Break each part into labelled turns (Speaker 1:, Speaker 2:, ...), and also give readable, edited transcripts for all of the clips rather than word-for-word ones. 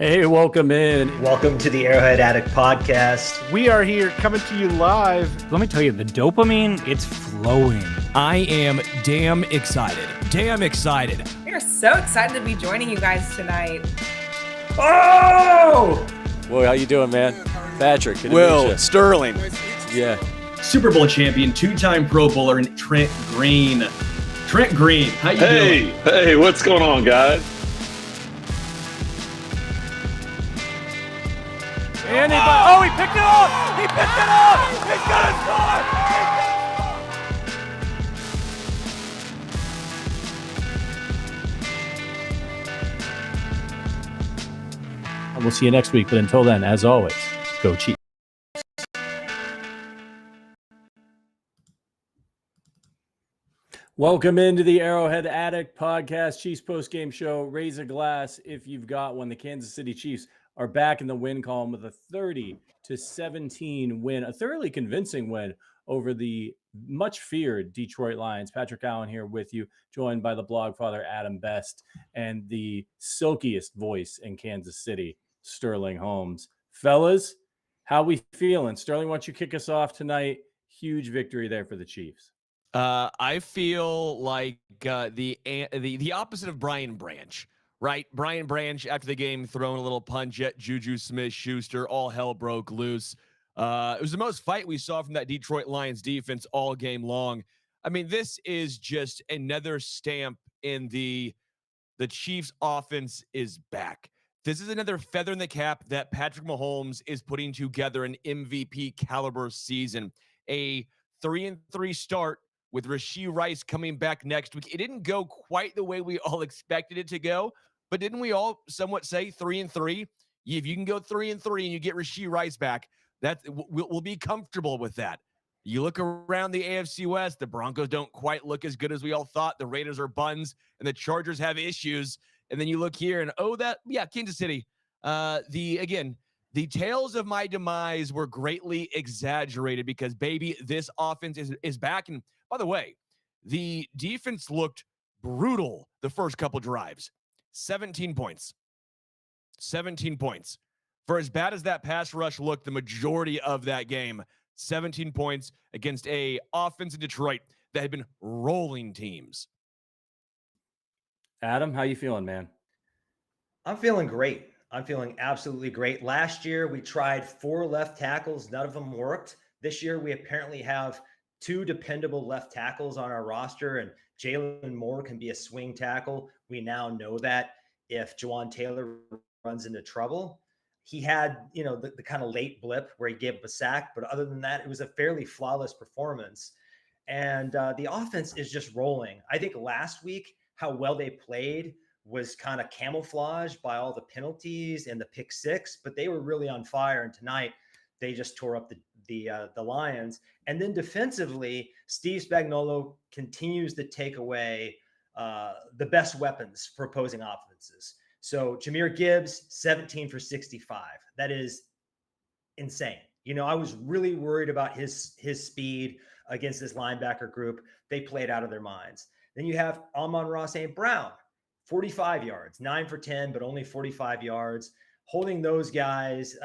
Speaker 1: Hey, welcome in.
Speaker 2: Welcome to the Arrowhead Addict podcast.
Speaker 3: We are here coming to you live.
Speaker 4: Let me tell you, the dopamine, it's flowing.
Speaker 5: I am damn excited. Damn excited.
Speaker 6: We are so excited to be joining you guys tonight.
Speaker 1: Oh! Well, how you doing, man? Patrick.
Speaker 7: Will Sterling.
Speaker 1: Yeah.
Speaker 8: Super Bowl champion, two-time Pro Bowler, and Trent Green. Trent Green, how you doing?
Speaker 7: Hey, what's going on, guys?
Speaker 3: Oh, he picked it up! He picked it up! He's gonna score!
Speaker 1: And we'll see you next week. But until then, as always, go Chiefs. Welcome into the Arrowhead Addict podcast, Chiefs postgame show. Raise a glass if you've got one. The Kansas City Chiefs are back in the win column with a 30-17 win, a thoroughly convincing win over the much feared Detroit Lions. Patrick Allen here with you, joined by the blog father Adam Best and the silkiest voice in Kansas City, Sterling Holmes. Fellas, how we feeling? Sterling, why don't you kick us off tonight? Huge victory there for the Chiefs.
Speaker 5: I feel like the opposite of Brian Branch. Right, Brian Branch after the game throwing a little punch at Juju Smith-Schuster. All hell broke loose. It was the most fight we saw from that Detroit Lions defense all game long. I mean, this is just another stamp in the Chiefs offense is back. This is another feather in the cap that Patrick Mahomes is putting together an MVP caliber season. A 3-3 start with Rashee Rice coming back next week. It didn't go quite the way we all expected it to go. But didn't we all somewhat say 3-3? If you can go 3-3 and you get Rashee Rice back, that we'll be comfortable with that. You look around the AFC West, the Broncos don't quite look as good as we all thought. The Raiders are buns, and the Chargers have issues. And then you look here, and Kansas City. The tales of my demise were greatly exaggerated because, baby, this offense is back. And by the way, the defense looked brutal the first couple drives. 17 points. 17 points. For as bad as that pass rush looked, the majority of that game, 17 points against a offense in Detroit that had been rolling teams.
Speaker 1: Adam, how you feeling, man?
Speaker 2: I'm feeling great. I'm feeling absolutely great. Last year, we tried 4 left tackles. None of them worked. This year, we apparently have 2 dependable left tackles on our roster, and Jalen Moore can be a swing tackle. We now know that if Jawan Taylor runs into trouble. He had, the kind of late blip where he gave up a sack, but other than that, it was a fairly flawless performance. And the offense is just rolling. I think last week, how well they played was kind of camouflaged by all the penalties and the pick six, but they were really on fire. And tonight, they just tore up the Lions. And then defensively, Steve Spagnuolo continues to take away the best weapons for opposing offenses. So Jahmyr Gibbs, 17 for 65. That is insane. I was really worried about his speed against this linebacker group. They played out of their minds. Then you have Amon-Ra St. Brown, 45 yards, 9 for 10, but only 45 yards. Holding those guys,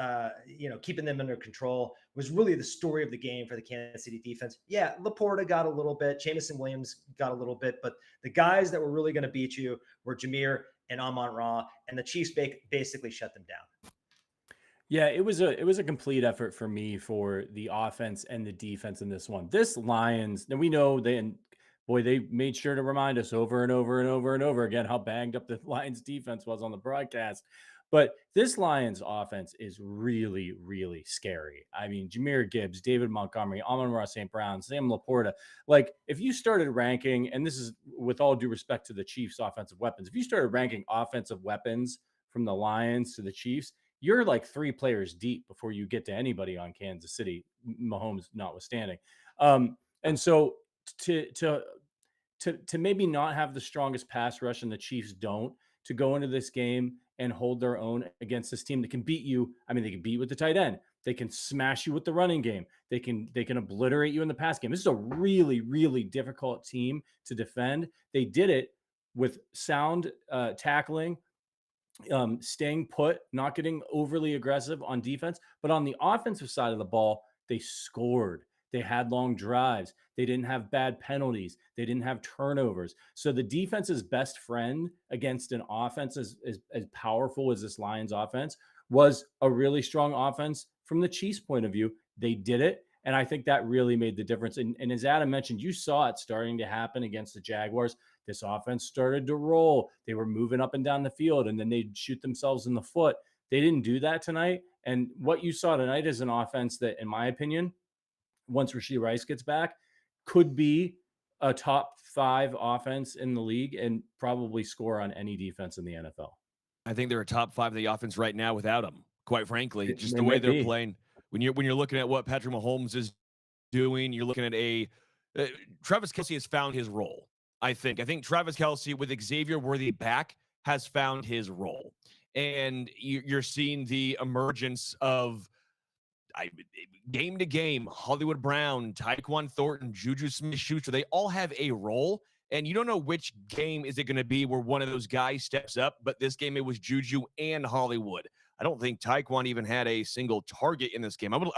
Speaker 2: keeping them under control was really the story of the game for the Kansas City defense. Yeah, Laporta got a little bit. Jamison Williams got a little bit. But the guys that were really going to beat you were Jahmyr and Amon-Ra, and the Chiefs basically shut them down.
Speaker 1: Yeah, it was a complete effort for me for the offense and the defense in this one. This Lions, and we know they made sure to remind us over and over and over and over again how banged up the Lions defense was on the broadcast. But this Lions offense is really, really scary. I mean, Jahmyr Gibbs, David Montgomery, Amon-Ra St. Brown, Sam Laporta. Like, if you started ranking, and this is with all due respect to the Chiefs' offensive weapons, if you started ranking offensive weapons from the Lions to the Chiefs, you're like 3 players deep before you get to anybody on Kansas City, Mahomes notwithstanding. And so to maybe not have the strongest pass rush, and the Chiefs don't, to go into this game and hold their own against this team that can beat you. I mean, they can beat you with the tight end. They can smash you with the running game. They can obliterate you in the pass game. This is a really, really difficult team to defend. They did it with sound tackling, staying put, not getting overly aggressive on defense. But on the offensive side of the ball, they scored. They had long drives. They didn't have bad penalties. They didn't have turnovers. So the defense's best friend against an offense as powerful as this Lions offense was a really strong offense from the Chiefs' point of view. They did it. And I think that really made the difference. And as Adam mentioned, you saw it starting to happen against the Jaguars. This offense started to roll. They were moving up and down the field, and then they'd shoot themselves in the foot. They didn't do that tonight. And what you saw tonight is an offense that, in my opinion, once Rashee Rice gets back, could be a top 5 offense in the league and probably score on any defense in the NFL.
Speaker 5: I think they're a top 5 in the offense right now without him. Quite frankly, just
Speaker 1: They
Speaker 5: the way
Speaker 1: might
Speaker 5: they're
Speaker 1: be.
Speaker 5: playing. When you're looking at what Patrick Mahomes is doing, you're looking at Travis Kelce has found his role. I think Travis Kelce with Xavier Worthy back has found his role, and you're seeing the emergence of game to game, Hollywood Brown, Tyquan Thornton, Juju Smith-Schuster. They all have a role, and you don't know which game is it going to be where one of those guys steps up. But this game, it was Juju and Hollywood. I don't think Tyquan even had a single target in this game. I don't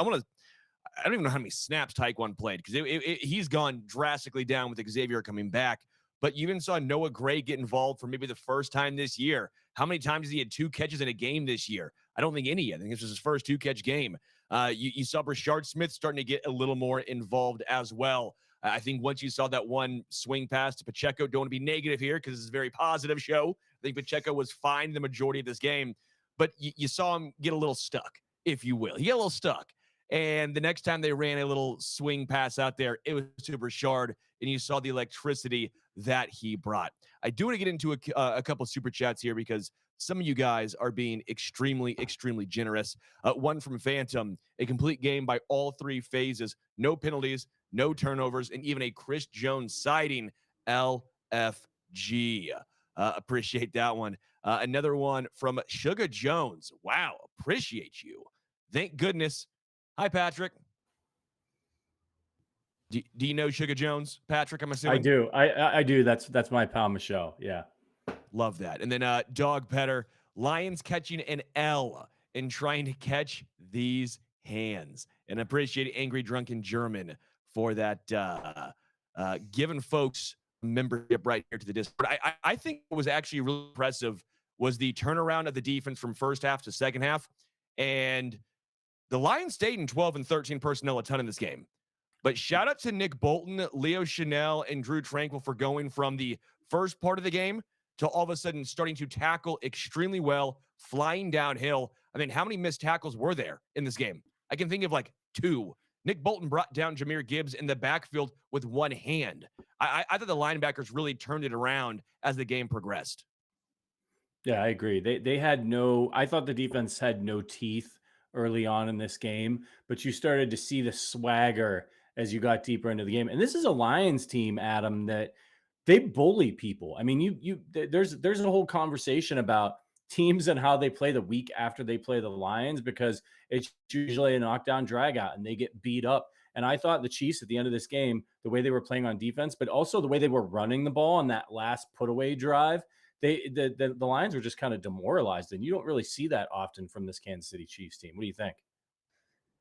Speaker 5: even know how many snaps Tyquan played because he's gone drastically down with Xavier coming back. But you even saw Noah Gray get involved for maybe the first time this year. How many times has he had 2 catches in a game this year? I don't think any. I think this was his first 2-catch game. You saw Brashard Smith starting to get a little more involved as well. I think once you saw that one swing pass to Pacheco, don't want to be negative here because it's a very positive show. I think Pacheco was fine the majority of this game, but you saw him get a little stuck, if you will. He got a little stuck. And the next time they ran a little swing pass out there, it was to Brashard, and you saw the electricity that he brought. I do want to get into a couple of super chats here because some of you guys are being extremely, extremely generous. One from Phantom, a complete game by all 3 phases, no penalties, no turnovers, and even a Chris Jones sighting. LFG. Appreciate that one. Another one from Sugar Jones. Wow, appreciate you. Thank goodness. Hi, Patrick. Do you know Sugar Jones, Patrick? I'm assuming.
Speaker 1: I do. I do. That's my pal Michelle. Yeah.
Speaker 5: Love that. And then Dog Petter, Lions catching an L and trying to catch these hands. And appreciate Angry Drunken German for that giving folks membership right here to the Discord. I think what was actually really impressive was the turnaround of the defense from first half to second half. And the Lions stayed in 12 and 13 personnel a ton in this game. But shout out to Nick Bolton, Leo Chanel, and Drew Tranquil for going from the first part of the game to all of a sudden starting to tackle extremely well, flying downhill. I mean, how many missed tackles were there in this game? I can think of like 2. Nick Bolton brought down Jahmyr Gibbs in the backfield with one hand. I thought the linebackers really turned it around as the game progressed.
Speaker 1: Yeah, I agree. They had no, I thought the defense had no teeth early on in this game, but you started to see the swagger as you got deeper into the game. And this is a Lions team, Adam, that they bully people. I mean, there's a whole conversation about teams and how they play the week after they play the Lions because it's usually a knockdown drag out and they get beat up. And I thought the Chiefs at the end of this game, the way they were playing on defense, but also the way they were running the ball on that last put away drive, the Lions were just kind of demoralized. And you don't really see that often from this Kansas City Chiefs team. What do you think?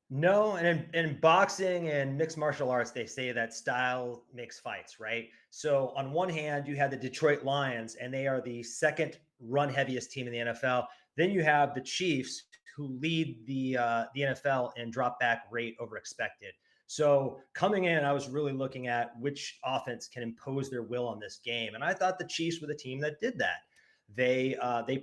Speaker 2: No, and in boxing and mixed martial arts, they say that style makes fights, right? So on one hand, you have the Detroit Lions, and they are the second run heaviest team in the NFL. Then you have the Chiefs, who lead the NFL in drop back rate over expected. So coming in, I was really looking at which offense can impose their will on this game, and I thought the Chiefs were the team that did that. They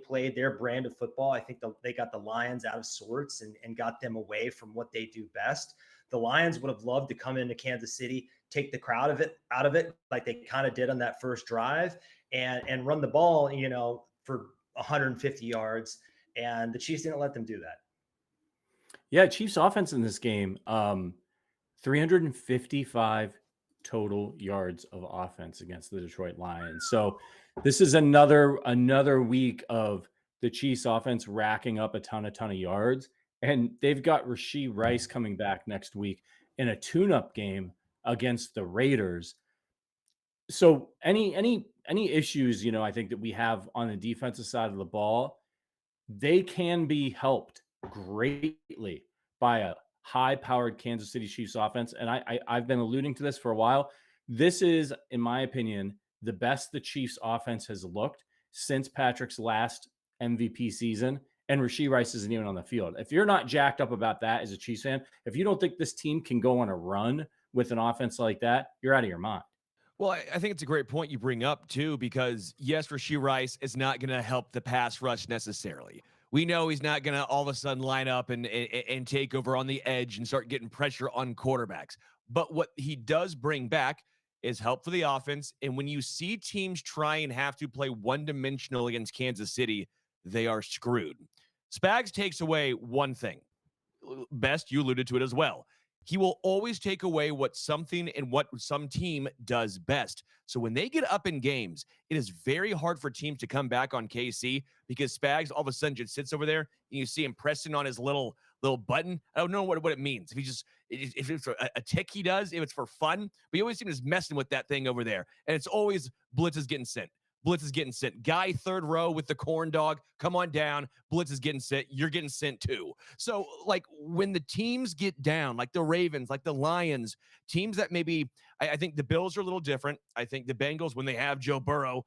Speaker 2: played their brand of football. I think they got the Lions out of sorts and got them away from what they do best. The Lions would have loved to come into Kansas City, take the crowd out of it, like they kind of did on that first drive, and run the ball, for 150 yards. And the Chiefs didn't let them do that.
Speaker 1: Yeah, Chiefs offense in this game, 355 total yards of offense against the Detroit Lions. So this is another week of the Chiefs offense racking up a ton of yards. And they've got Rashee Rice coming back next week in a tune-up game against the Raiders. So any issues, I think that we have on the defensive side of the ball, they can be helped greatly by a high-powered Kansas City Chiefs offense. And I've been alluding to this for a while. This is, in my opinion, the best the Chiefs offense has looked since Patrick's last MVP season. And Rashee Rice isn't even on the field. If you're not jacked up about that as a Chiefs fan, if you don't think this team can go on a run with an offense like that, you're out of your mind.
Speaker 5: Well, I think it's a great point you bring up, too, because yes, Rashee Rice is not going to help the pass rush necessarily. We know he's not going to all of a sudden line up and take over on the edge and start getting pressure on quarterbacks. But what he does bring back is help for the offense. And when you see teams try and have to play one-dimensional against Kansas City, they are screwed. Spags takes away one thing. Best, you alluded to it as well. He will always take away what something and what some team does best. So when they get up in games, it is very hard for teams to come back on KC because Spags all of a sudden just sits over there and you see him pressing on his little button. I don't know what it means. If it's a tick he does, if it's for fun, but he always seems messing with that thing over there. And it's always blitz is getting sent. Blitz is getting sent. Guy third row with the corn dog. Come on down. Blitz is getting sent. You're getting sent too. So like when the teams get down, like the Ravens, like the Lions, teams that maybe I think the Bills are a little different. I think the Bengals, when they have Joe Burrow,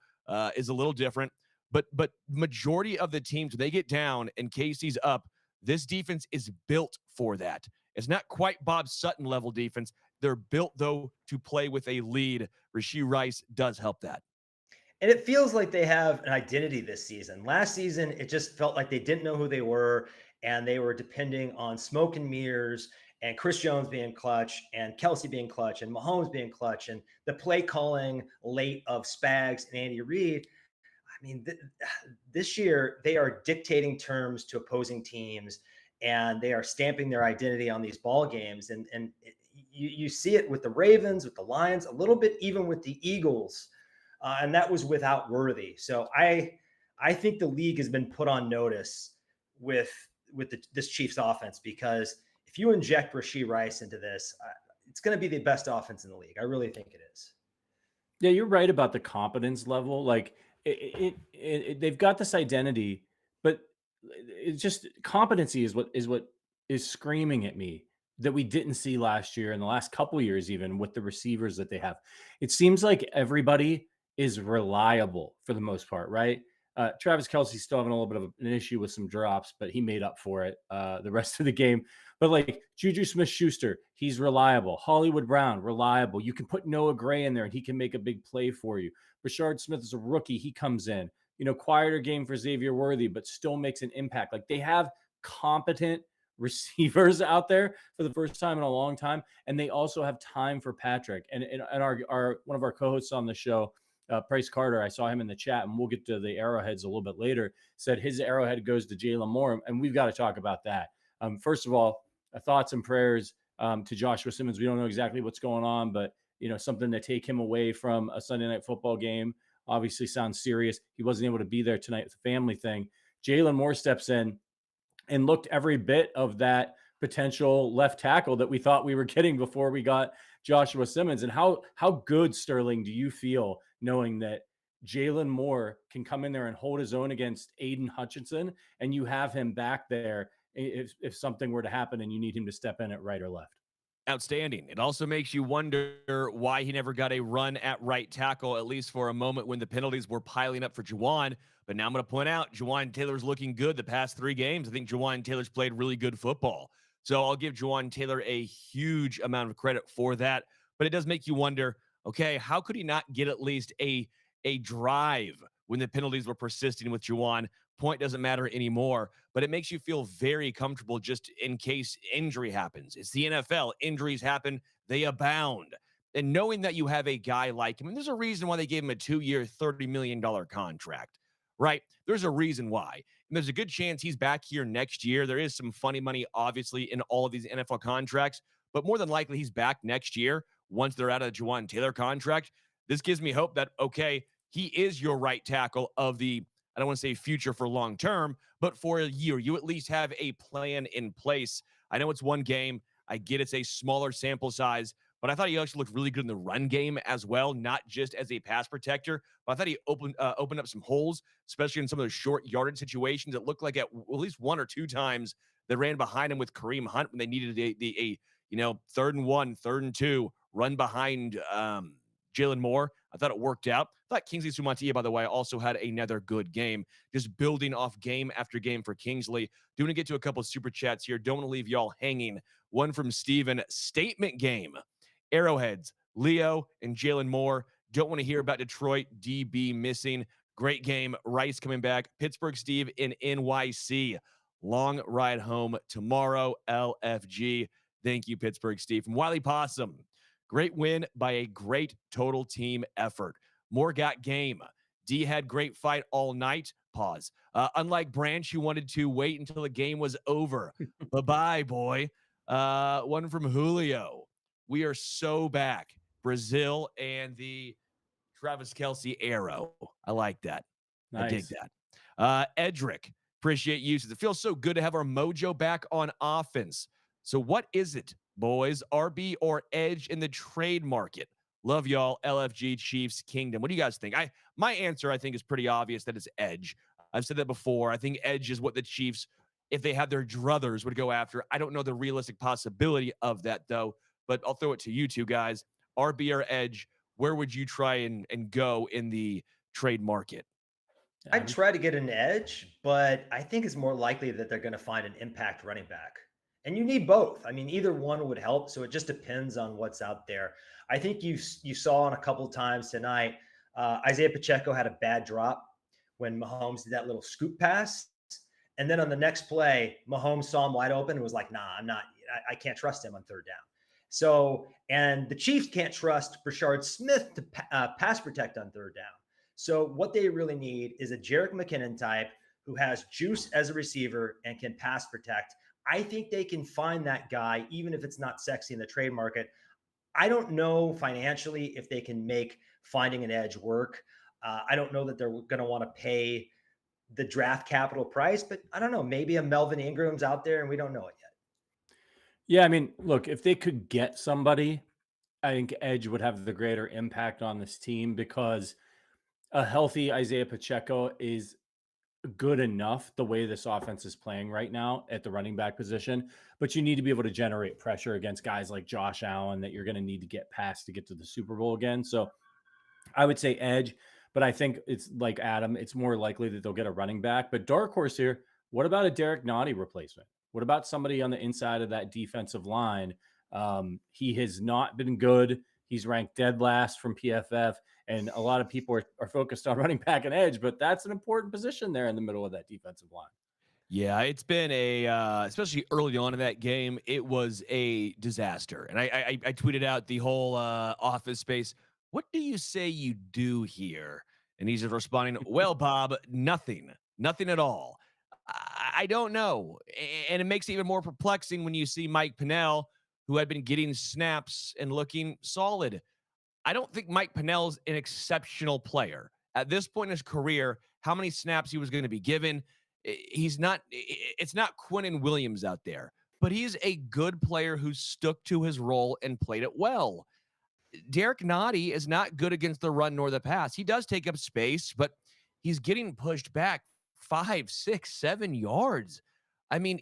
Speaker 5: is a little different. But majority of the teams, when they get down and KC's up, this defense is built for that. It's not quite Bob Sutton level defense. They're built, though, to play with a lead. Rashee Rice does help that.
Speaker 2: And it feels like they have an identity this season. Last season, it just felt like they didn't know who they were, and they were depending on smoke and mirrors and Chris Jones being clutch and Kelsey being clutch and Mahomes being clutch and the play calling late of Spags and Andy Reid. I mean, this year, they are dictating terms to opposing teams, and they are stamping their identity on these ball games. And you see it with the Ravens, with the Lions, a little bit even with the Eagles. And that was without Worthy. So I think the league has been put on notice with this Chiefs offense, because if you inject Rashee Rice into this, it's going to be the best offense in the league. I really think it is.
Speaker 1: Yeah, you're right about the competence level. Like they've got this identity, but it's just competency is what is screaming at me that we didn't see last year and the last couple years, even with the receivers that they have. It seems like everybody is reliable for the most part, right? Travis Kelce's still having a little bit of an issue with some drops, but he made up for it the rest of the game. But like Juju Smith-Schuster, he's reliable. Hollywood Brown, reliable. You can put Noah Gray in there and he can make a big play for you. Rashard Smith is a rookie. He comes in. Quieter game for Xavier Worthy, but still makes an impact. Like they have competent receivers out there for the first time in a long time. And they also have time for Patrick. And our one of our co-hosts on the show, Price Carter, I saw him in the chat, and we'll get to the Arrowheads a little bit later, said his Arrowhead goes to Jalen Moore, and we've got to talk about that. First of all, thoughts and prayers to Joshua Simmons. We don't know exactly what's going on, but something to take him away from a Sunday night football game obviously sounds serious. He wasn't able to be there tonight with the family thing. Jalen Moore steps in and looked every bit of that potential left tackle that we thought we were getting before we got Joshua Simmons. And how good, Sterling, do you feel knowing that Jalen Moore can come in there and hold his own against Aiden Hutchinson, and you have him back there if something were to happen and you need him to step in at right or left?
Speaker 5: Outstanding. It also makes you wonder why he never got a run at right tackle, at least for a moment when the penalties were piling up for Juwan. But now I'm going to point out, Juwan Taylor's looking good the past 3 games. I think Juwan Taylor's played really good football. So I'll give Juwan Taylor a huge amount of credit for that. But it does make you wonder, okay, how could he not get at least a drive when the penalties were persisting with Juwan? Point doesn't matter anymore, but it makes you feel very comfortable just in case injury happens. It's the NFL. Injuries happen. They abound. And knowing that you have a guy like him, and there's a reason why they gave him a 2-year, $30 million contract, right? There's a reason why. And there's a good chance he's back here next year. There is some funny money, obviously, in all of these NFL contracts, but more than likely he's back next year once they're out of the Juwan Taylor contract. This gives me hope that, okay, he is your right tackle of the, I don't want to say future for long term, but for a year, you at least have a plan in place. I know it's one game. I get it's a smaller sample size, but I thought he actually looked really good in the run game as well, not just as a pass protector. But I thought he opened up some holes, especially in some of those short yardage situations. It looked like at least 1 or 2 times they ran behind him with Kareem Hunt when they needed a 3rd and 1, 3rd and 2 run behind Jalen Moore. I thought it worked out. I thought Kingsley Sumantia, by the way, also had another good game, just building off game after game for Kingsley. Do want to get to a couple of super chats here. Don't want to leave y'all hanging. One from Steven. Statement game. Arrowheads, Leo, and Jalen Moore. Don't want to hear about Detroit DB missing. Great game. Rice coming back. Pittsburgh Steve in NYC. Long ride home tomorrow. LFG. Thank you, Pittsburgh Steve. From Wiley Possum. Great win by a great total team effort. Moore got game. D had great fight all night. Pause. Unlike Branch, who wanted to wait until the game was over. Bye-bye, boy. One from Julio. We are so back. Brazil and the Travis Kelce arrow. I like that.
Speaker 1: Nice.
Speaker 5: I dig that. Edric, appreciate you. It feels so good to have our mojo back on offense. So what is it, boys? RB or edge in the trade market? Love y'all. LFG, Chiefs, Kingdom. What do you guys think? My answer, I think, is pretty obvious that it's edge. I've said that before. I think edge is what the Chiefs, if they had their druthers, would go after. I don't know the realistic possibility of that, though, but I'll throw it to you two guys. RB or edge, where would you try and go in the trade market?
Speaker 2: I'd try to get an edge, but I think it's more likely that they're going to find an impact running back. And you need both. I mean, either one would help. So it just depends on what's out there. I think you saw on a couple of times tonight, Isaiah Pacheco had a bad drop when Mahomes did that little scoop pass. And then on the next play, Mahomes saw him wide open and was like, nah, I can't trust him on 3rd down. So, and the Chiefs can't trust Brashard Smith to pass protect on 3rd down. So what they really need is a Jerick McKinnon type who has juice as a receiver and can pass protect. I think they can find that guy, even if it's not sexy in the trade market. I don't know financially if they can make finding an edge work. I don't know that they're going to want to pay the draft capital price, but I don't know. Maybe a Melvin Ingram's out there and we don't know it yet.
Speaker 1: Yeah, I mean, look, if they could get somebody, I think edge would have the greater impact on this team because a healthy Isaiah Pacheco is good enough the way this offense is playing right now at the running back position, but you need to be able to generate pressure against guys like Josh Allen that you're going to need to get past to get to the Super Bowl again. So I would say edge, but I think it's like Adam, it's more likely that they'll get a running back. But dark horse here, what about a Derek Nottie replacement? What about somebody on the inside of that defensive line? He has not been good. He's ranked dead last from PFF. And a lot of people are focused on running back and edge, but that's an important position there in the middle of that defensive line.
Speaker 5: Yeah, it's been especially early on in that game, it was a disaster. And I tweeted out the whole Office Space, what do you say you do here? And he's just responding, well, Bob, nothing at all. I don't know. And it makes it even more perplexing when you see Mike Pennell, who had been getting snaps and looking solid. I don't think Mike Pennell's an exceptional player. At this point in his career, how many snaps he was going to be given, he's not, it's not Quinnen Williams out there, but he's a good player who stuck to his role and played it well. Derek Nottie is not good against the run nor the pass. He does take up space, but he's getting pushed back 5, 6, 7 yards. I mean,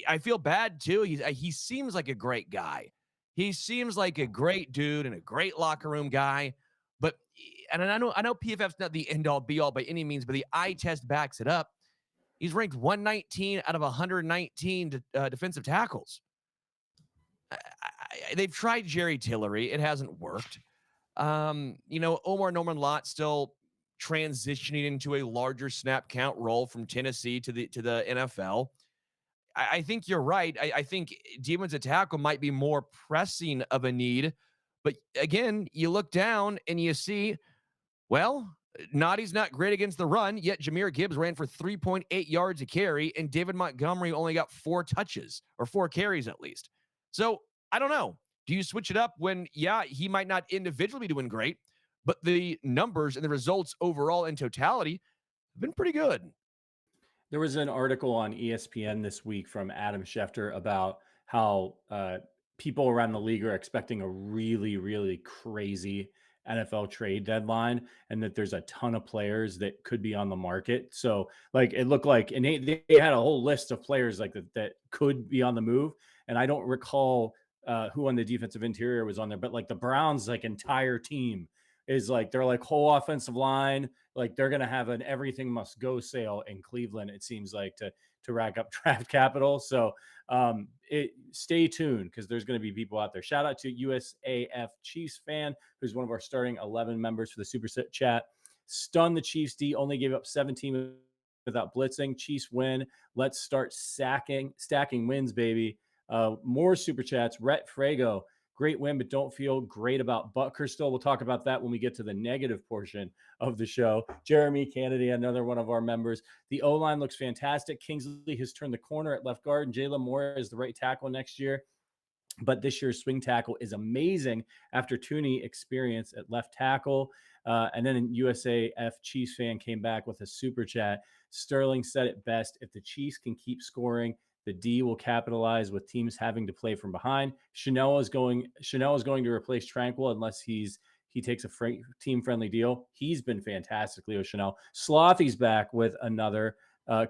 Speaker 5: I feel bad too. He seems like a great guy. He seems like a great dude and a great locker room guy. But, and I know PFF's not the end all be all by any means, but the eye test backs it up. He's ranked 119 out of 119 defensive tackles. They've tried Jerry Tillery. It hasn't worked. Omar Norman Lott still transitioning into a larger snap count role from Tennessee to the NFL. I think you're right. I think defensive tackle might be more pressing of a need. But again, you look down and you see, well, Nottie's not great against the run, yet Jahmyr Gibbs ran for 3.8 yards a carry, and David Montgomery only got 4 touches, or 4 carries at least. So I don't know. Do you switch it up when, yeah, he might not individually be doing great, but the numbers and the results overall in totality have been pretty good?
Speaker 1: There was an article on ESPN this week from Adam Schefter about how people around the league are expecting a really, really crazy NFL trade deadline, and that there's a ton of players that could be on the market. So like it looked like, and they had a whole list of players like that could be on the move. And I don't recall who on the defensive interior was on there, but like the Browns, like entire team is like, they're like whole offensive line. Like they're going to have an everything must go sale in Cleveland. It seems like to rack up draft capital. So stay tuned because there's going to be people out there. Shout out to USAF Chiefs fan, who's one of our starting 11 members for the super chat. Stun the Chiefs D, only gave up 17 without blitzing. Chiefs win. Let's start stacking wins, baby. More super chats. Rhett Frago, great win, but don't feel great about Butker still. We'll talk about that when we get to the negative portion of the show. Jeremy Kennedy, another one of our members. The O-line looks fantastic. Kingsley has turned the corner at left guard, and Jalen Moore is the right tackle next year. But this year's swing tackle is amazing after Tooney experience at left tackle. And then USAF Chiefs fan came back with a super chat. Sterling said it best. If the Chiefs can keep scoring, the D will capitalize with teams having to play from behind. Chanel is going to replace Tranquil unless he takes a team-friendly deal. He's been fantastic, Leo Chanel. Slothy's back with another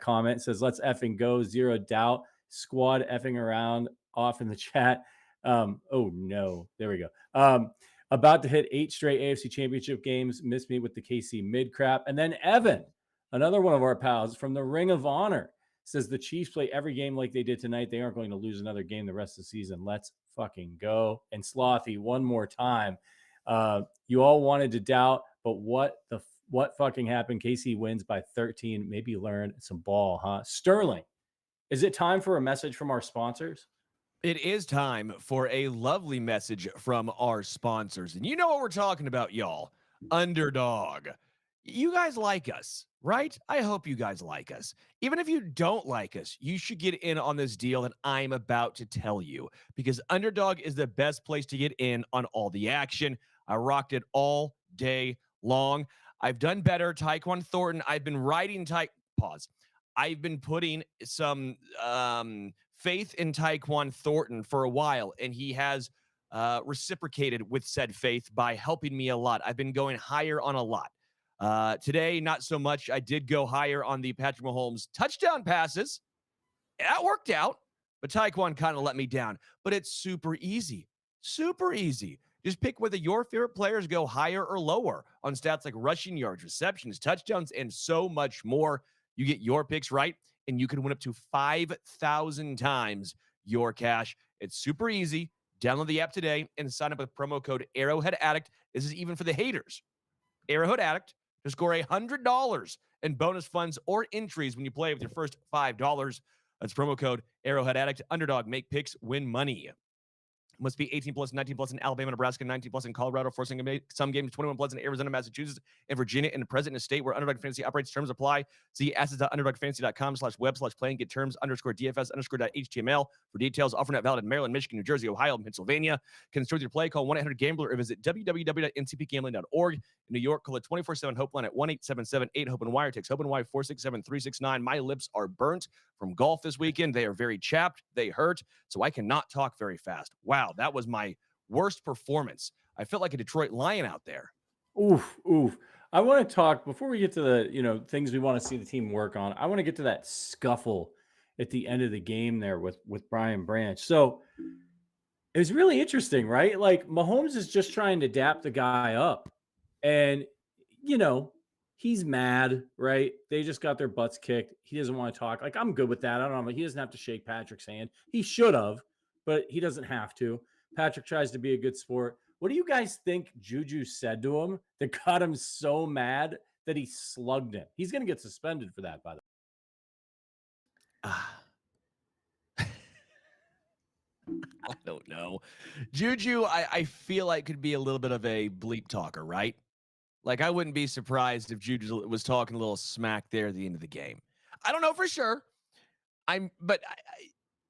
Speaker 1: comment. Says, let's effing go. Zero doubt. Squad effing around off in the chat. Oh, no. There we go. About to hit 8 straight AFC Championship games. Missed me with the KC mid-crap. And then Evan, another one of our pals from the Ring of Honor, says the Chiefs play every game like they did tonight. They aren't going to lose another game the rest of the season. Let's fucking go. And Slothy, one more time. You all wanted to doubt, but what fucking happened? KC wins by 13. Maybe learn some ball, huh? Sterling, is it time for a message from our sponsors?
Speaker 5: It is time for a lovely message from our sponsors. And you know what we're talking about, y'all. Underdog. You guys like us, right? I hope you guys like us. Even if you don't like us, you should get in on this deal that I'm about to tell you, because Underdog is the best place to get in on all the action. I rocked it all day long. I've done better. Tyquan Thornton, I've been riding I've been putting some faith in Tyquan Thornton for a while, and he has reciprocated with said faith by helping me a lot. I've been going higher on a lot. Today, not so much. I did go higher on the Patrick Mahomes touchdown passes. That worked out, but Tyquan kind of let me down. But it's super easy. Super easy. Just pick whether your favorite players go higher or lower on stats like rushing yards, receptions, touchdowns, and so much more. You get your picks right, and you can win up to 5,000 times your cash. It's super easy. Download the app today and sign up with promo code Arrowhead Addict. This is even for the haters. Arrowhead Addict to score $100 in bonus funds or entries when you play with your first $5. That's promo code Arrowhead Addict. Underdog, make picks, win money. Must be 18 plus, 19 plus in Alabama, Nebraska, 19 plus in Colorado, forcing some games, 21 plus in Arizona, Massachusetts, and Virginia, and present in a state where Underdog Fantasy operates. Terms apply. See assets.underdogfantasy.com/web/play and get terms_DFS_.html for details. Offer not valid in Maryland, Michigan, New Jersey, Ohio, and Pennsylvania. Concern with your play, call 1-800-GAMBLER or visit www.ncpgambling.org. In New York, call the 24/7 Hope line at 1-877-8-HOPE-NY. Text HOPE-NY 467-369. My lips are burnt from golf this weekend. They are very chapped. They hurt, so I cannot talk very fast. Wow. That was my worst performance. I felt like a Detroit Lion out there.
Speaker 1: Oof. I want to talk before we get to the, things we want to see the team work on. I want to get to that scuffle at the end of the game there with Brian Branch. So it was really interesting, right? Like Mahomes is just trying to dap the guy up, and he's mad, right? They just got their butts kicked. He doesn't want to talk. Like, I'm good with that. I don't know. He doesn't have to shake Patrick's hand. He should have, but he doesn't have to. Patrick tries to be a good sport. What do you guys think Juju said to him that got him so mad that he slugged him? He's going to get suspended for that, by the way.
Speaker 5: I don't know. Juju, I feel like could be a little bit of a bleep talker, right? Like, I wouldn't be surprised if Juju was talking a little smack there at the end of the game. I don't know for sure. But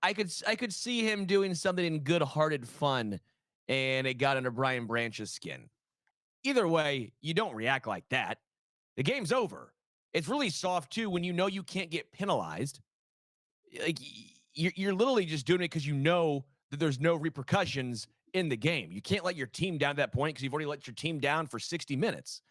Speaker 5: I could see him doing something in good-hearted fun, and it got under Brian Branch's skin. Either way, you don't react like that. The game's over. It's really soft, too, when you know you can't get penalized. Like, you're literally just doing it because you know that there's no repercussions in the game. You can't let your team down to that point because you've already let your team down for 60 minutes.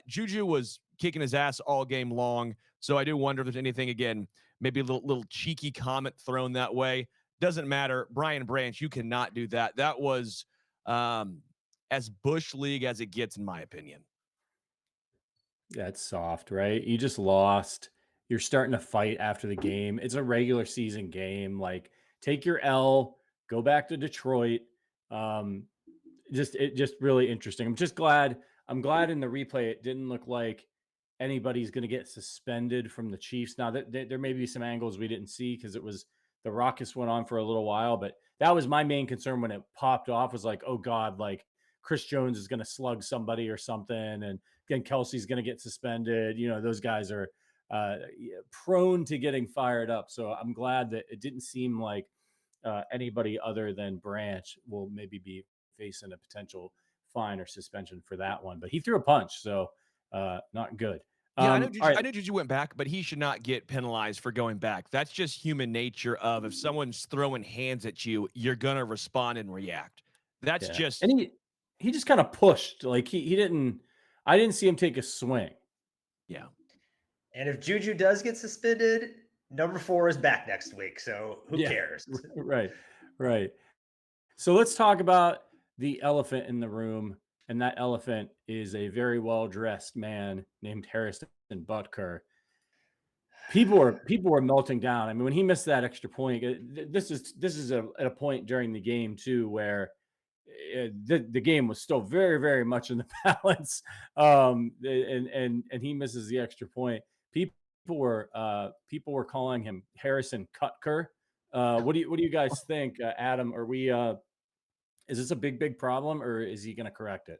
Speaker 5: Juju was kicking his ass all game long. So I do wonder if there's anything, again, maybe a little cheeky comment thrown that way. Doesn't matter. Brian Branch, you cannot do that. That was as Bush League as it gets, in my opinion.
Speaker 1: Yeah, it's soft, right? You just lost. You're starting to fight after the game. It's a regular season game. Like, take your L, go back to Detroit. Just really interesting. I'm glad in the replay it didn't look like anybody's going to get suspended from the Chiefs. Now that there may be some angles we didn't see because it was the ruckus went on for a little while, but that was my main concern when it popped off was like, oh God, like Chris Jones is going to slug somebody or something. And again, Kelsey's going to get suspended. You know, those guys are prone to getting fired up. So I'm glad that it didn't seem like anybody other than Branch will maybe be facing a potential fine or suspension for that one. But he threw a punch, so not good.
Speaker 5: Yeah, I know Juju went back, but he should not get penalized for going back. That's just human nature of if someone's throwing hands at you, you're going to respond and react. That's just...
Speaker 1: And he just kind of pushed. Like, he didn't... I didn't see him take a swing.
Speaker 5: Yeah.
Speaker 2: And if Juju does get suspended, number 4 is back next week. So who cares?
Speaker 1: Right. So let's talk about the elephant in the room. And that elephant is a very well-dressed man named Harrison Butker. People were melting down. I mean, when he missed that extra point, this is at a point during the game too, where the game was still very, very much in the balance. And he misses the extra point. People were calling him Harrison Cutker. What do you guys think, Adam? Are we? Is this a big problem, or is he going to correct it?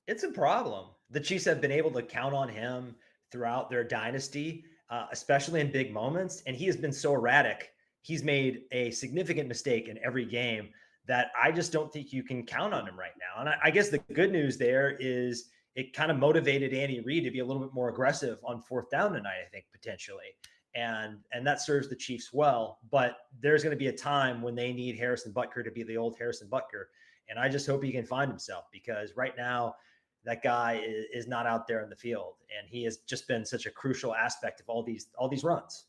Speaker 2: It's a problem. The Chiefs have been able to count on him throughout their dynasty, especially in big moments. And he has been so erratic. He's made a significant mistake in every game that I just don't think you can count on him right now. And I guess the good news there is it kind of motivated Andy Reid to be a little bit more aggressive on 4th down tonight, I think, potentially. And that serves the Chiefs well. But there's going to be a time when they need Harrison Butker to be the old Harrison Butker. And I just hope he can find himself, because right now that guy is not out there in the field. And he has just been such a crucial aspect of all these runs.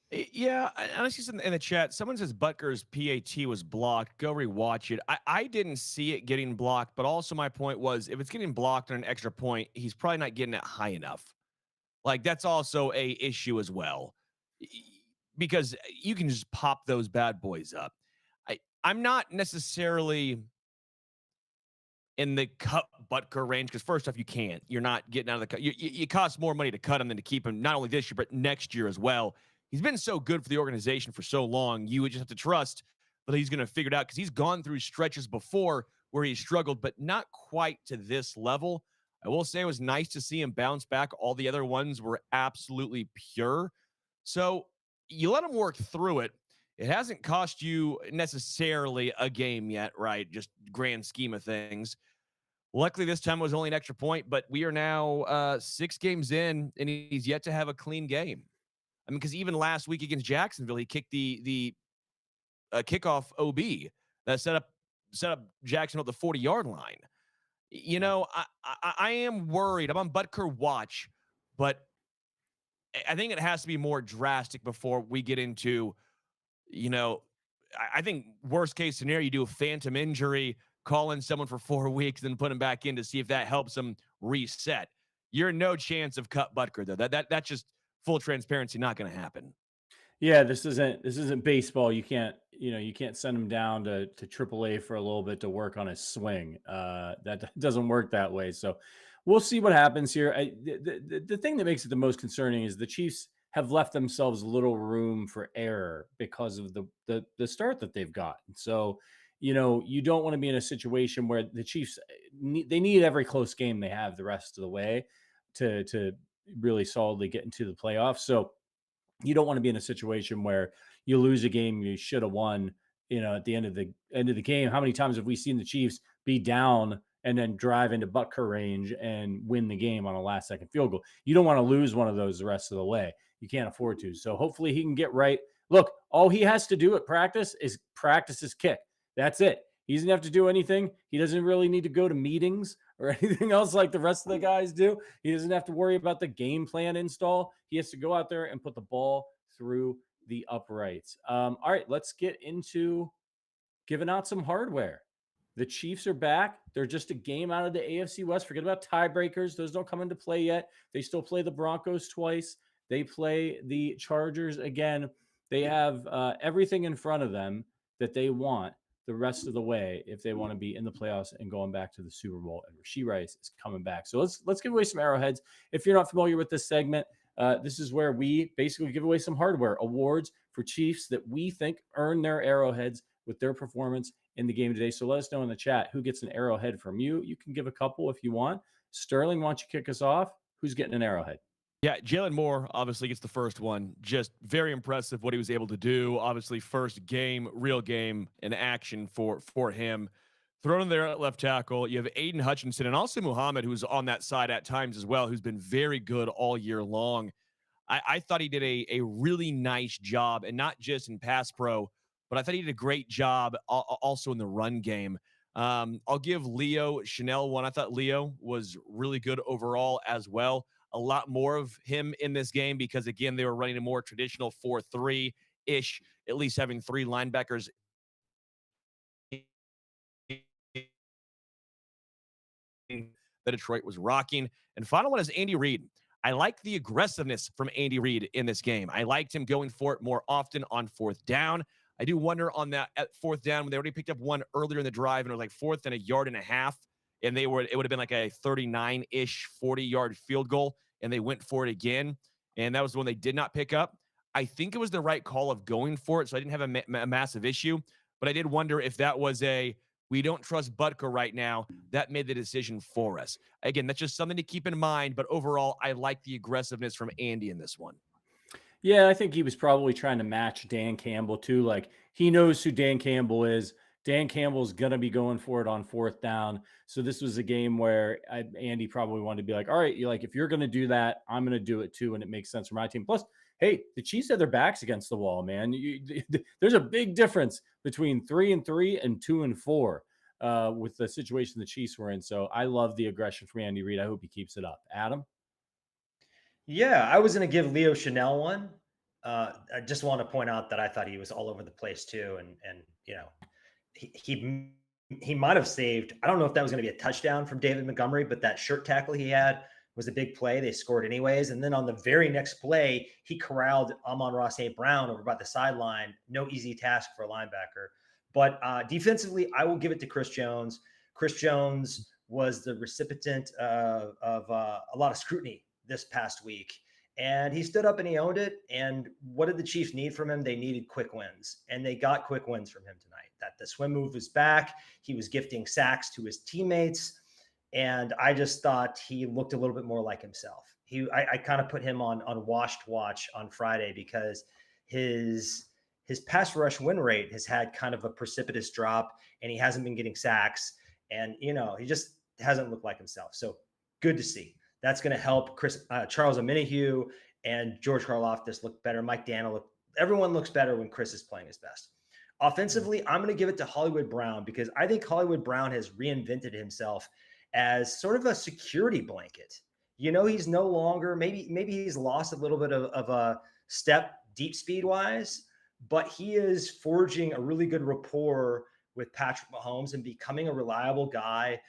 Speaker 5: Yeah, I see something in the chat. Someone says Butker's PAT was blocked. Go rewatch it. I didn't see it getting blocked, but also my point was if it's getting blocked on an extra point, he's probably not getting it high enough. Like, that's also a issue as well, because you can just pop those bad boys up. I'm not necessarily in the cut Butker range, because first off, you can't. You're not getting out of the cut. You cost more money to cut him than to keep him, not only this year, but next year as well. He's been so good for the organization for so long. You would just have to trust that he's going to figure it out, because he's gone through stretches before where he struggled, but not quite to this level. I will say it was nice to see him bounce back. All the other ones were absolutely pure. So you let him work through it. It hasn't cost you necessarily a game yet, right? Just grand scheme of things. Luckily, this time it was only an extra point, but we are now 6 games in, and he's yet to have a clean game. I mean, because even last week against Jacksonville, he kicked the kickoff OB that set up Jacksonville at the 40-yard line. You know, I am worried. I'm on Butker watch, but I think it has to be more drastic before we get into, you know, I think worst case scenario, you do a phantom injury, call in someone for 4 weeks, then put him back in to see if that helps him reset. You're no chance of cut Butker, though. That's just full transparency, not going to happen.
Speaker 1: Yeah, this isn't baseball. You can't send him down to AAA for a little bit to work on his swing. That doesn't work that way. So we'll see what happens here. The thing that makes it the most concerning is the Chiefs have left themselves little room for error because of the start that they've gotten. So, you know, you don't want to be in a situation where the Chiefs they need every close game they have the rest of the way to really solidly get into the playoffs. So you don't want to be in a situation where you lose a game you should have won, you know, at the end of the game. How many times have we seen the Chiefs be down and then drive into Butker range and win the game on a last second field goal? You don't want to lose one of those the rest of the way. You can't afford to. So hopefully he can get right. Look, all he has to do at practice is practice his kick. That's it. He doesn't have to do anything. He doesn't really need to go to meetings or anything else like the rest of the guys do. He doesn't have to worry about the game plan install. He has to go out there and put the ball through the uprights. All right, let's get into giving out some hardware. The Chiefs are back. They're just a game out of the AFC West. Forget about tiebreakers. Those don't come into play yet. They still play the Broncos twice. They play the Chargers again. They have everything in front of them that they want the rest of the way if they want to be in the playoffs and going back to the Super Bowl. And Rashee Rice is coming back. So let's give away some Arrowheads. If you're not familiar with this segment, this is where we basically give away some hardware awards for Chiefs that we think earn their Arrowheads with their performance in the game today. So let us know in the chat who gets an Arrowhead from you. You can give a couple if you want. Sterling, why don't you kick us off? Who's getting an Arrowhead?
Speaker 5: Yeah, Jalen Moore obviously gets the first one. Just very impressive what he was able to do. Obviously, first game, real game in action for him. Thrown in there at left tackle. You have Aiden Hutchinson and also Muhammad, who's on that side at times as well, who's been very good all year long. I thought he did a really nice job, and not just in pass pro, but I thought he did a great job also in the run game. I'll give Leo Chanel one. I thought Leo was really good overall as well. A lot more of him in this game because, again, they were running a more traditional 4-3-ish, at least having three linebackers that Detroit was rocking. And final one is Andy Reid. I like the aggressiveness from Andy Reid in this game. I liked him going for it more often on fourth down. I do wonder on that at fourth down when they already picked up one earlier in the drive and it was like fourth and a yard and a half. And it would have been like a 39-ish 40-yard field goal. And they went for it again. And that was the one they did not pick up. I think it was the right call of going for it. So I didn't have a massive issue. But I did wonder if that was we don't trust Butker right now. That made the decision for us. Again, that's just something to keep in mind. But overall, I like the aggressiveness from Andy in this one.
Speaker 1: Yeah, I think he was probably trying to match Dan Campbell too. Like he knows who Dan Campbell is. Dan Campbell's going to be going for it on fourth down. So this was a game where Andy probably wanted to be like, all right, if you're going to do that, I'm going to do it too. And it makes sense for my team. Plus, hey, the Chiefs have their backs against the wall, man. There's a big difference between 3-3 and 2-4 with the situation the Chiefs were in. So I love the aggression from Andy Reid. I hope he keeps it up. Adam?
Speaker 2: Yeah, I was going to give Leo Chanel one. I just want to point out that I thought he was all over the place too. And he might have saved, I don't know if that was going to be a touchdown from David Montgomery, but that shirt tackle he had was a big play. They scored anyways. And then on the very next play, he corralled Amon-Ra St. Brown over by the sideline. No easy task for a linebacker. But defensively, I will give it to Chris Jones. Chris Jones was the recipient of a lot of scrutiny this past week. And he stood up and he owned it. And what did the Chiefs need from him? They needed quick wins. And they got quick wins from him tonight. That the swim move was back. He was gifting sacks to his teammates. And I just thought he looked a little bit more like himself. I kind of put him on washed watch on Friday because his pass rush win rate has had kind of a precipitous drop and he hasn't been getting sacks. And, he just hasn't looked like himself. So good to see. That's going to help Charles Omenihu and George Karlaftis look better. Mike Daniel, everyone looks better when Chris is playing his best. Offensively, I'm going to give it to Hollywood Brown because I think Hollywood Brown has reinvented himself as sort of a security blanket. He's no longer, maybe he's lost a little bit of a step deep speed wise, but he is forging a really good rapport with Patrick Mahomes and becoming a reliable guy.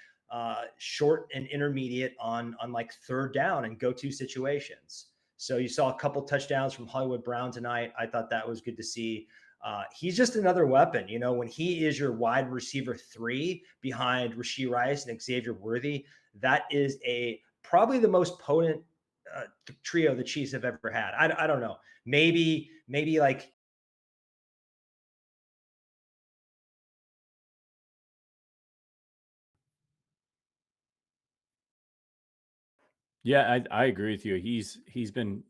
Speaker 2: Short and intermediate on like third down and go-to situations. So you saw a couple touchdowns from Hollywood Brown tonight. I thought that was good to see. He's just another weapon. When he is your wide receiver 3 behind Rashee Rice and Xavier Worthy, that is probably the most potent trio the Chiefs have ever had. I don't know. Maybe like
Speaker 1: Yeah, I agree with you. He's been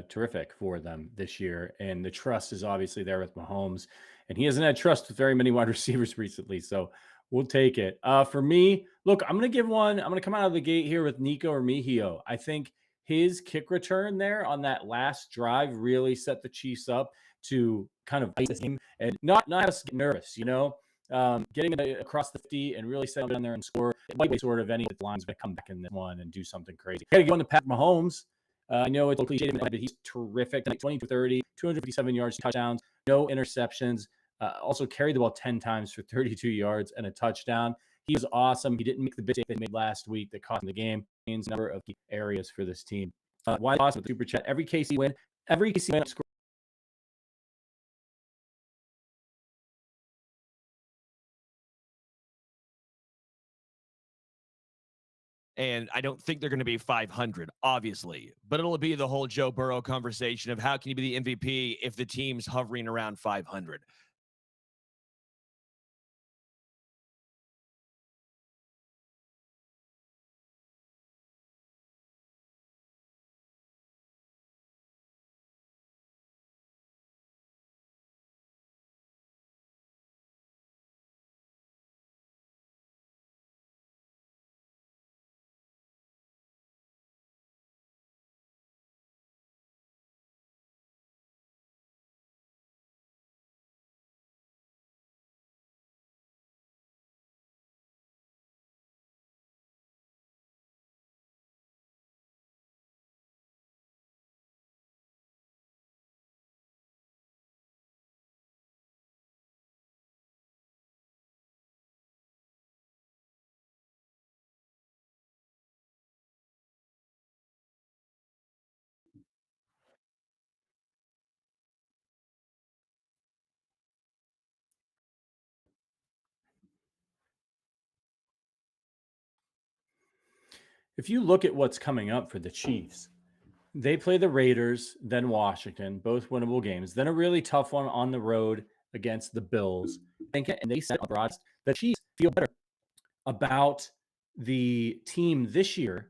Speaker 1: terrific for them this year, and the trust is obviously there with Mahomes, and he hasn't had trust with very many wide receivers recently, so we'll take it. For me, look, I'm going to come out of the gate here with Nico Remigio. I think his kick return there on that last drive really set the Chiefs up to kind of ice this game and not have us get nervous, getting it across the 50 and really settle down there and score. It might be sort of any of the lines going to come back in this one and do something crazy. Got to go on the Pat Mahomes. I know it's a cliche, but he's terrific. 20-30, 257 yards, touchdowns, no interceptions. Also carried the ball 10 times for 32 yards and a touchdown. He was awesome. He didn't make the mistake they made last week that cost him the game. A number of key areas for this team. Why awesome with Super Chat? Every KC win score.
Speaker 5: And I don't think they're going to be 500, obviously, but it'll be the whole Joe Burrow conversation of how can you be the MVP if the team's hovering around 500.
Speaker 1: If you look at what's coming up for the Chiefs, they play the Raiders, then Washington, both winnable games, then a really tough one on the road against the Bills. And they said abroad the Chiefs feel better about the team this year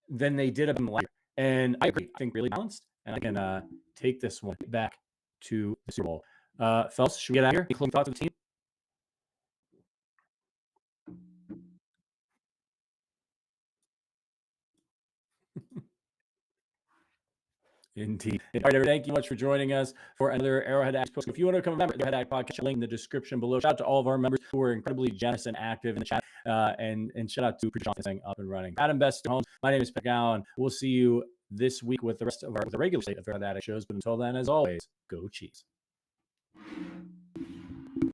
Speaker 1: than they did last year. And I agree. I think really balanced. And I can take this one back to the Super Bowl. Fellas, should we get out of here? Any closing thoughts of the team? Indeed. All right, everybody, thank you much for joining us for another Arrowhead Addict post. If you want to become a member of the Arrowhead Addict podcast, link in the description below. Shout out to all of our members who are incredibly generous and active in the chat. And shout out to John saying up and running. Adam Best, Holmes. My name is Pat Gowan. We'll see you this week with the rest of the regular slate of Arrowhead Addict shows. But until then, as always, go Chiefs.